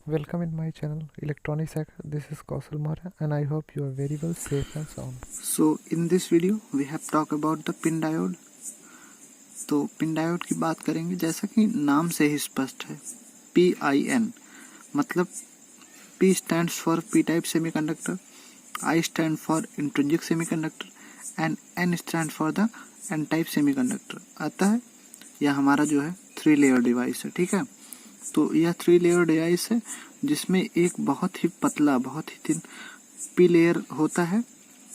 Welcome in my channel Electronics Hack. This is Kausal Maurya and I hope you are very well safe and sound. So in this video we have talked about the pin diode. तो pin diode की बात करेंगे। जैसा कि नाम से ही स्पष्ट है, PIN मतलब P stands for P type semiconductor, I stand for intrinsic semiconductor and N stand for the N type semiconductor। अतः यह हमारा जो है 3 लेयर डिवाइस है। ठीक है, तो यह 3 लेयर डिवाइस है जिसमें एक बहुत ही पतला, बहुत ही थिन P लेयर होता है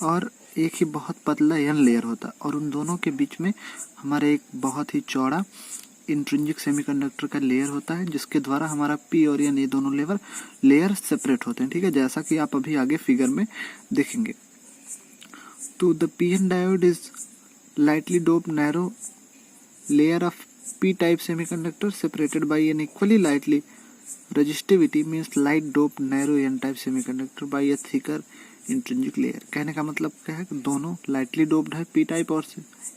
और एक ही बहुत पतला N लेयर होता है, और उन दोनों के बीच में हमारा एक बहुत ही चौड़ा इंट्रिंसिक सेमीकंडक्टर का लेयर होता है, जिसके द्वारा हमारा P और N ये दोनों लेयर सेपरेट होते हैं। ठीक है, जैसा कि आप अभी आगे फिगर में देखेंगे। तो the PN diode is lightly doped narrow layer of P type semiconductor separated by an equally lightly resistivity means light doped narrow N type semiconductor by a thicker intrinsic layer. कहने का मतलब क्या है कि दोनों लाइटली डोप्ड है, P type और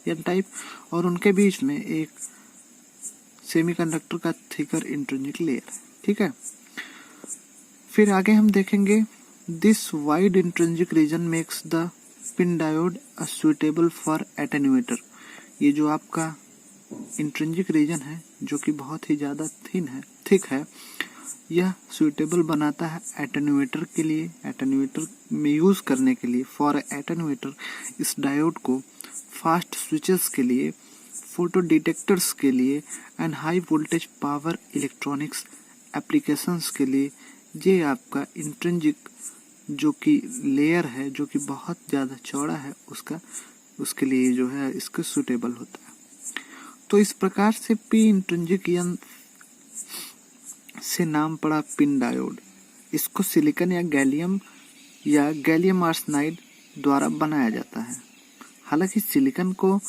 N type, और उनके बीच में एक सेमीकंडक्टर का थिकर इंट्रिंसिक लेयर है। ठीक है, फिर आगे हम देखेंगे this wide intrinsic region makes the PIN diode suitable for attenuator. ये जो आपका इंट्रिंसिक रीजन है जो कि बहुत ही ज़्यादा थिक है, यह सुइटेबल बनाता है एटेन्यूएटर के लिए, एटेन्यूएटर में यूज़ करने के लिए। फॉर एटेन्यूएटर इस डायोड को फास्ट स्विचेस के लिए, फोटो डिटेक्टर्स के लिए and high voltage power electronics applications के लिए ये आपका इंट्रिंसिक जो कि लेयर है, जो कि बहुत ज़्यादा चौड़ा है, उसके लिए जो है इसका सुटेबल होता है। तो इस प्रकार से पी इंट्रिंसिक से नाम पड़ा पिन डायोड। इसको सिलिकॉन या गैलियम आर्सेनाइड द्वारा बनाया जाता है। हालांकि सिलिकॉन को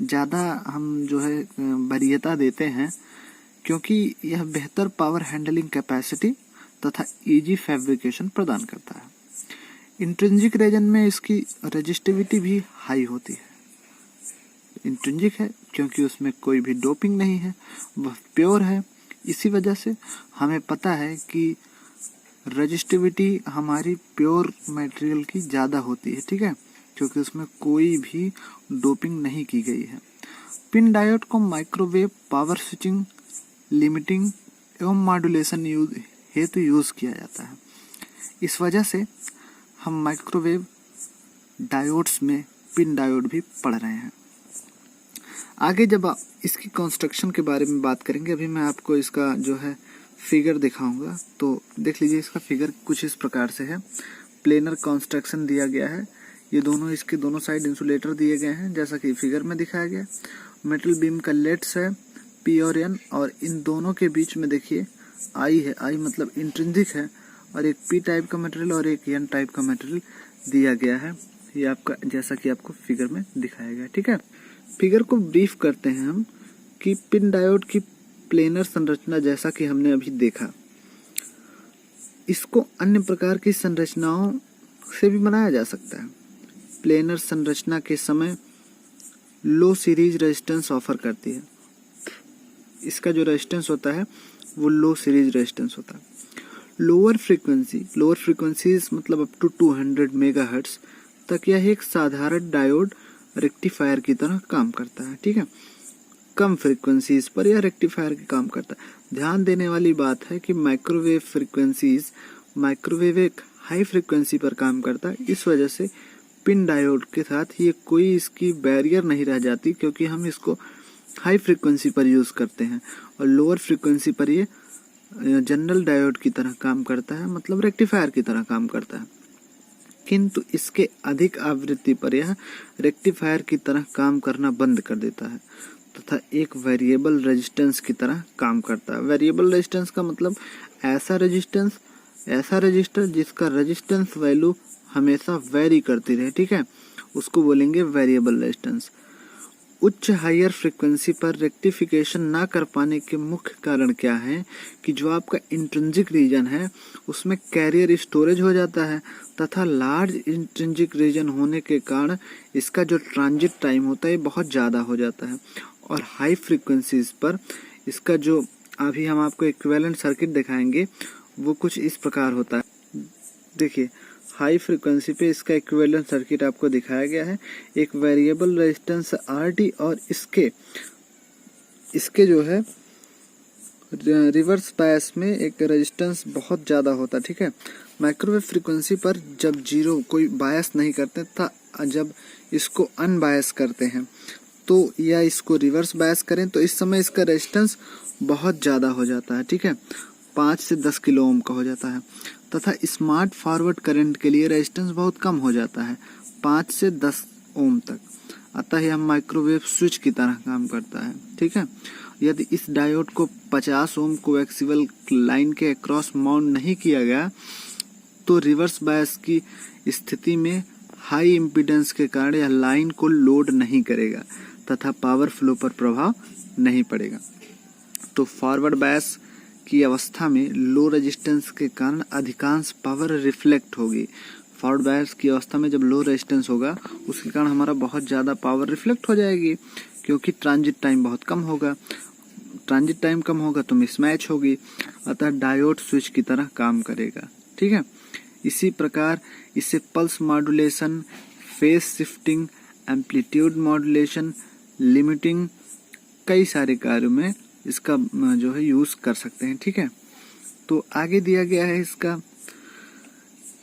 ज़्यादा हम जो है वरीयता देते हैं, क्योंकि यह बेहतर पावर हैंडलिंग कैपेसिटी तथा इजी फैब्रिकेशन प्रदान करता है। इंट्रिंसिक रीजन में इसकी रेजिस्टिविटी भी हाई होती है। इंट्रिंसिक है क्योंकि उसमें कोई भी डोपिंग नहीं है, वह प्योर है। इसी वजह से हमें पता है कि रेजिस्टिविटी हमारी प्योर मटेरियल की ज़्यादा होती है। ठीक है, क्योंकि उसमें कोई भी डोपिंग नहीं की गई है। पिन डायोड को माइक्रोवेव, पावर स्विचिंग, लिमिटिंग एवं मॉड्यूलेशन हेतु यूज़ किया जाता है। इस वजह से हम माइक्रोवेव डायोड्स में पिन डायोड भी पढ़ रहे हैं। आगे जब आप इसकी कंस्ट्रक्शन के बारे में बात करेंगे, अभी मैं आपको इसका जो है फिगर दिखाऊंगा। तो देख लीजिए, इसका फिगर कुछ इस प्रकार से है। प्लेनर कंस्ट्रक्शन दिया गया है, ये दोनों इसके दोनों साइड इंसुलेटर दिए गए हैं जैसा कि फिगर में दिखाया गया। मेटल बीम का लेट्स है P और N, और इन दोनों के बीच में देखिए I है। I मतलब इंट्रिंसिक है, और एक P टाइप का मटेरियल और एक N टाइप का मटेरियल दिया गया है। ये आपका जैसा कि आपको फिगर में दिखाया गया। ठीक है, फिगर को ब्रीफ करते हैं हम कि पिन डायोड की प्लेनर संरचना जैसा कि हमने अभी देखा, इसको अन्य प्रकार की संरचनाओं से भी बनाया जा सकता है। प्लेनर संरचना के समय लो सीरीज रेजिस्टेंस ऑफर करती है। इसका जो रेजिस्टेंस होता है वो लो सीरीज रेजिस्टेंस होता है। लोअर फ्रीक्वेंसीज मतलब अप टू 200 मेगाहर्ट्ज तक यह एक साधारण डायोड रेक्टिफायर की तरह काम करता है। ठीक है, कम फ्रीक्वेंसीज पर यह रेक्टिफायर की काम करता है। ध्यान देने वाली बात है कि माइक्रोवेव एक हाई फ्रीक्वेंसी पर काम करता है। इस वजह से पिन डायोड के साथ ये कोई इसकी बैरियर नहीं रह जाती, क्योंकि हम इसको हाई फ्रीक्वेंसी पर यूज करते हैं, और लोअर फ्रीक्वेंसी पर ये जनरल डायोड की तरह काम करता है, मतलब रेक्टिफायर की तरह काम करता है। किंतु इसके अधिक आवृत्ति पर यह रेक्टिफायर की तरह काम करना बंद कर देता है तथा एक वेरिएबल रेजिस्टेंस की तरह काम करता है। वेरिएबल रेजिस्टेंस का मतलब ऐसा रजिस्टर जिसका रेजिस्टेंस वैल्यू हमेशा वेरी करती रहे। ठीक है, उसको बोलेंगे वेरिएबल रेजिस्टेंस। उच्च हायर फ्रीक्वेंसी पर रेक्टिफिकेशन ना कर पाने के मुख्य कारण क्या है कि जो आपका इंट्रिंसिक रीजन है उसमें कैरियर स्टोरेज हो जाता है, तथा लार्ज इंट्रिंसिक रीजन होने के कारण इसका जो ट्रांजिट टाइम होता है बहुत ज़्यादा हो जाता है। और हाई फ्रीक्वेंसीज पर इसका जो अभी हम आपको इक्विवेलेंट सर्किट दिखाएंगे वो कुछ इस प्रकार होता है। देखिए हाई फ्रिक्वेंसी पे इसका इक्विवेलेंट सर्किट आपको दिखाया गया है। एक वेरिएबल रेजिस्टेंस RD और इसके जो है रिवर्स बायस में एक रेजिस्टेंस बहुत ज़्यादा होता है, ठीक है। माइक्रोवेव फ्रीक्वेंसी पर जब जीरो कोई बायस नहीं करते था, जब इसको अनबायस करते हैं तो या इसको रिवर्स बायस करें तो इस समय इसका रेजिस्टेंस बहुत ज़्यादा हो जाता है, ठीक है, 5 से 10 किलो ओम का हो जाता है। तथा स्मार्ट फॉरवर्ड करंट के लिए रेजिस्टेंस बहुत कम हो जाता है, 5 से 10 ओम तक। अतः यह माइक्रोवेव स्विच की तरह काम करता है, ठीक है। यदि इस डायोड को 50 ओम कोएक्सियल लाइन के अक्रॉस माउंट नहीं किया गया तो रिवर्स बायस की स्थिति में हाई इम्पीडेंस के कारण यह लाइन को लोड नहीं करेगा तथा पावर फ्लो पर प्रभाव नहीं पड़ेगा। तो फॉरवर्ड बायस की अवस्था में लो रेजिस्टेंस के कारण अधिकांश पावर रिफ्लेक्ट होगी। फॉरवर्ड बायस की अवस्था में जब लो रेजिस्टेंस होगा उसके कारण हमारा बहुत ज़्यादा पावर रिफ्लेक्ट हो जाएगी, क्योंकि ट्रांजिट टाइम बहुत कम होगा। ट्रांजिट टाइम कम होगा तो मिसमैच होगी, अतः डायोड स्विच की तरह काम करेगा, ठीक है। इसी प्रकार इसे pulse modulation, phase shifting, amplitude modulation, limiting, कई सारे कार्यों में इसका जो है यूज कर सकते हैं, ठीक है। तो आगे दिया गया है इसका,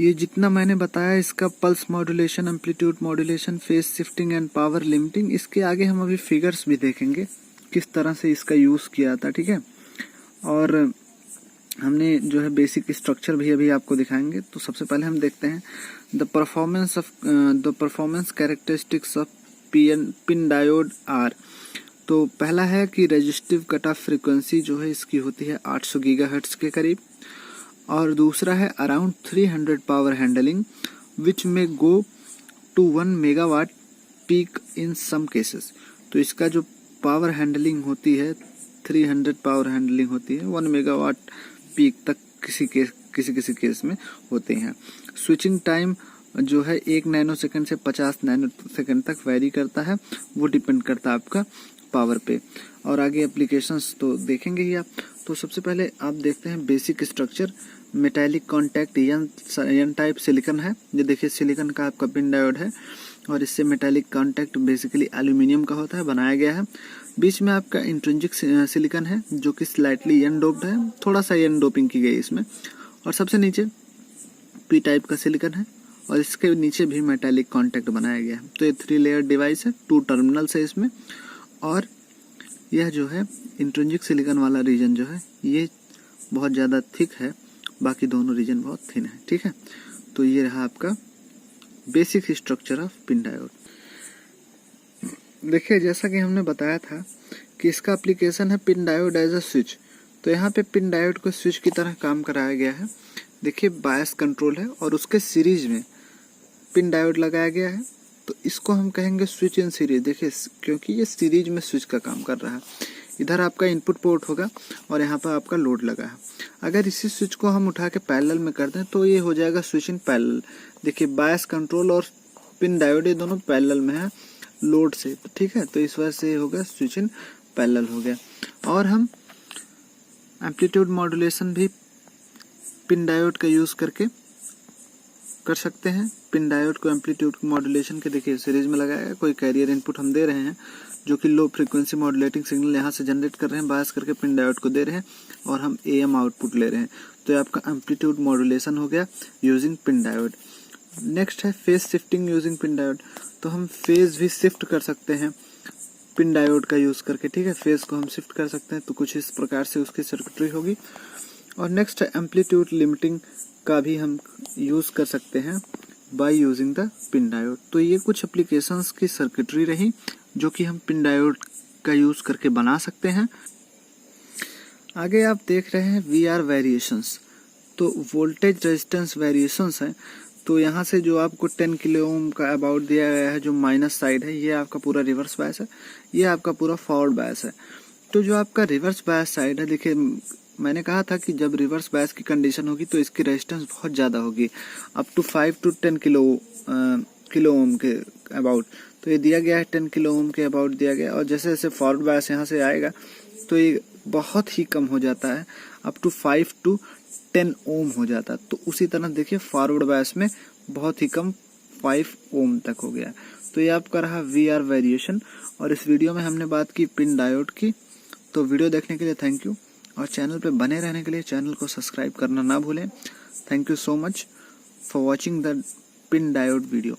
ये जितना मैंने बताया इसका pulse modulation, amplitude modulation, phase shifting and power limiting, इसके आगे हम अभी फिगर्स भी देखेंगे किस तरह से इसका यूज किया था, ठीक है। और हमने जो है बेसिक स्ट्रक्चर भी अभी आपको दिखाएंगे। तो सबसे पहले हम देखते हैं the performance characteristics of PIN diode are. तो पहला है कि रेजिस्टिव कट ऑफ फ्रीक्वेंसी जो है इसकी होती है 800 गीगाहर्ट्ज के करीब, और दूसरा है अराउंड 300 पावर हैंडलिंग विच में go to 1 megawatt peak in some cases. तो इसका जो पावर हैंडलिंग होती है 300 पावर हैंडलिंग होती है, 1 मेगावाट पीक तक किसी केस में होते हैं। स्विचिंग टाइम जो है 1 नैनो सेकंड से 50 नैनो सेकंड तक वेरी करता है, वो डिपेंड करता है आपका पावर पे। और आगे एप्लीकेशंस तो देखेंगे ही आप। तो सबसे पहले आप देखते हैं basic structure. Metallic contact n type silicon है, ये देखिए सिलिकॉन का आपका पिन डायोड है, और इससे मेटालिक कॉन्टैक्ट बेसिकली एल्यूमिनियम का होता है, बनाया गया है। बीच में आपका इंट्रिंसिक सिलिकॉन है जो कि स्लाइटली एन डोप्ड है, थोड़ा सा एन डोपिंग की गई इसमें। और सबसे नीचे पी टाइप का सिलिकॉन है, और इसके नीचे भी मेटालिक कॉन्टैक्ट बनाया गया है। तो ये 3 लेयर डिवाइस है, 2 टर्मिनल्स है इसमें। और यह जो है इंट्रिंसिक सिलिकॉन वाला रीजन जो है ये बहुत ज़्यादा थिक है, बाकी दोनों रीजन बहुत थिन है, ठीक है। तो ये रहा आपका basic structure of PIN diode. देखिए जैसा कि हमने बताया था कि इसका एप्लीकेशन है PIN diode as a switch. तो यहाँ पे पिन डायोड को स्विच की तरह काम कराया गया है। देखिए बायस कंट्रोल है और उसके सीरीज में पिन डायोड लगाया गया है, तो इसको हम कहेंगे स्विच इन सीरीज। देखिए क्योंकि ये सीरीज में स्विच का काम कर रहा है, इधर आपका इनपुट पोर्ट होगा और यहाँ पर आपका लोड लगा है। अगर इसी स्विच को हम उठा के पैरेलल में कर दें तो ये हो जाएगा स्विच इन पैरेलल। देखिए बायस कंट्रोल और पिन डायोड ये दोनों पैरेलल में है लोड से, ठीक है। तो इस वजह से होगा स्विच इन पैरेलल हो गया। और हम एम्पलीट्यूड मॉड्यूलेशन भी पिन डायोड का यूज करके कर सकते हैं। पिन डायोड को एम्पलीट्यूड मॉड्यूलेशन के देखिए सीरीज में लगाया, कोई कैरियर इनपुट हम दे रहे हैं जो कि लो फ्रीक्वेंसी मॉड्यूलेटिंग सिग्नल यहाँ से जनरेट कर रहे हैं, बायस करके पिन डायोड को दे रहे हैं, और हम AM आउटपुट ले रहे हैं। तो ये आपका एम्पलीट्यूड मॉड्यूलेशन हो गया यूजिंग पिन डायोड। नेक्स्ट है phase shifting using pin diode. तो हम फेज भी शिफ्ट कर सकते हैं पिन डायोड का यूज करके, ठीक है। फेज को हम शिफ्ट कर सकते हैं, तो कुछ इस प्रकार से उसकी सर्किटरी होगी। और नेक्स्ट है एम्पलीट्यूड लिमिटिंग का भी हम यूज कर सकते हैं by using the PIN diode. तो ये कुछ एप्लीकेशंस की सर्किटरी रही जो कि हम पिन डायोड का यूज करके बना सकते हैं। आगे आप देख रहे हैं VR वेरिएशंस। तो वोल्टेज रेजिस्टेंस वेरिएशंस है। तो यहाँ से जो आपको 10 किलो ओम का अबाउट दिया गया है, जो माइनस साइड है, ये आपका पूरा रिवर्स बायस है, ये आपका पूरा फॉरवर्ड बायस है। तो जो आपका रिवर्स बायस साइड है, देखिए मैंने कहा था कि जब रिवर्स बायस की कंडीशन होगी तो इसकी रेजिस्टेंस बहुत ज़्यादा होगी, up to 5 to 10 kilo ohm के अबाउट। तो ये दिया गया है 10 किलो ओम के अबाउट दिया गया। और जैसे जैसे फॉरवर्ड बायस यहाँ से आएगा तो ये बहुत ही कम हो जाता है, अप टू 5 to 10 ओम हो जाता। तो उसी तरह देखिए फॉरवर्ड बायस में बहुत ही कम 5 ओम तक हो गया। तो ये आपका रहा VR वेरिएशन, और इस वीडियो में हमने बात की पिन डायोड की। तो वीडियो देखने के लिए थैंक यू, और चैनल पे बने रहने के लिए चैनल को सब्सक्राइब करना ना भूलें। Thank you so much for watching the PIN diode video.